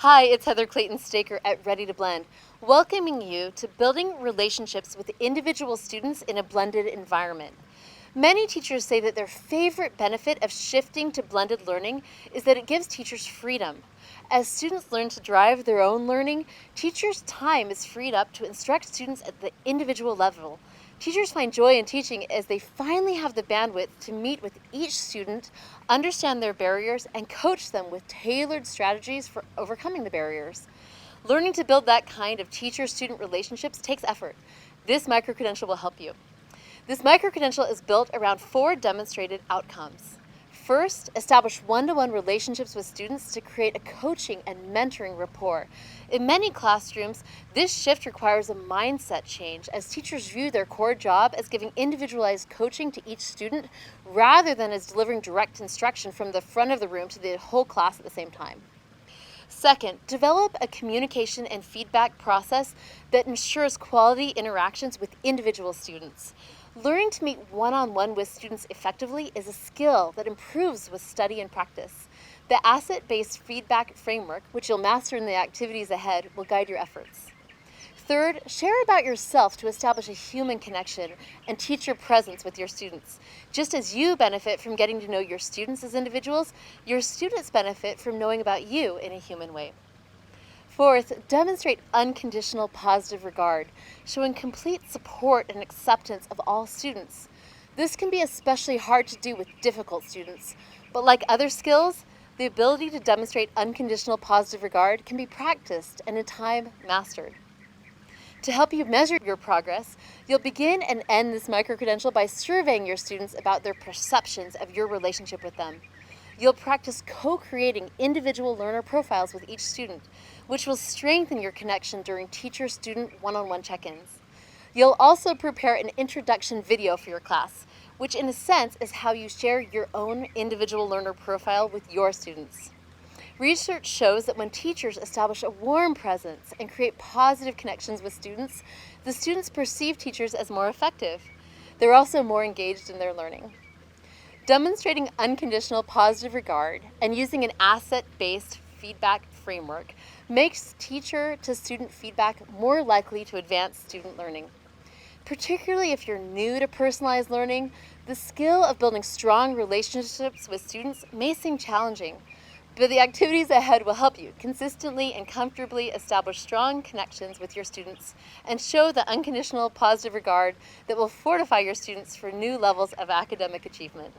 Hi, it's Heather Clayton Staker at Ready to Blend, welcoming you to building relationships with individual students in a blended environment. Many teachers say that their favorite benefit of shifting to blended learning is that it gives teachers freedom. As students learn to drive their own learning, teachers' time is freed up to instruct students at the individual level. Teachers find joy in teaching as they finally have the bandwidth to meet with each student, understand their barriers, and coach them with tailored strategies for overcoming the barriers. Learning to build that kind of teacher-student relationships takes effort. This micro-credential will help you. This micro-credential is built around 4 demonstrated outcomes. First, establish one-to-one relationships with students to create a coaching and mentoring rapport. In many classrooms, this shift requires a mindset change as teachers view their core job as giving individualized coaching to each student rather than as delivering direct instruction from the front of the room to the whole class at the same time. Second, develop a communication and feedback process that ensures quality interactions with individual students. Learning to meet one-on-one with students effectively is a skill that improves with study and practice. The asset-based feedback framework, which you'll master in the activities ahead, will guide your efforts. Third, share about yourself to establish a human connection and teacher presence with your students. Just as you benefit from getting to know your students as individuals, your students benefit from knowing about you in a human way. Fourth, demonstrate unconditional positive regard, showing complete support and acceptance of all students. This can be especially hard to do with difficult students, but like other skills, the ability to demonstrate unconditional positive regard can be practiced and in time mastered. To help you measure your progress, you'll begin and end this micro-credential by surveying your students about their perceptions of your relationship with them. You'll practice co-creating individual learner profiles with each student, which will strengthen your connection during teacher-student one-on-one check-ins. You'll also prepare an introduction video for your class, which in a sense is how you share your own individual learner profile with your students. Research shows that when teachers establish a warm presence and create positive connections with students, the students perceive teachers as more effective. They're also more engaged in their learning. Demonstrating unconditional positive regard and using an asset-based feedback framework makes teacher-to-student feedback more likely to advance student learning. Particularly if you're new to personalized learning, the skill of building strong relationships with students may seem challenging, but the activities ahead will help you consistently and comfortably establish strong connections with your students and show the unconditional positive regard that will fortify your students for new levels of academic achievement.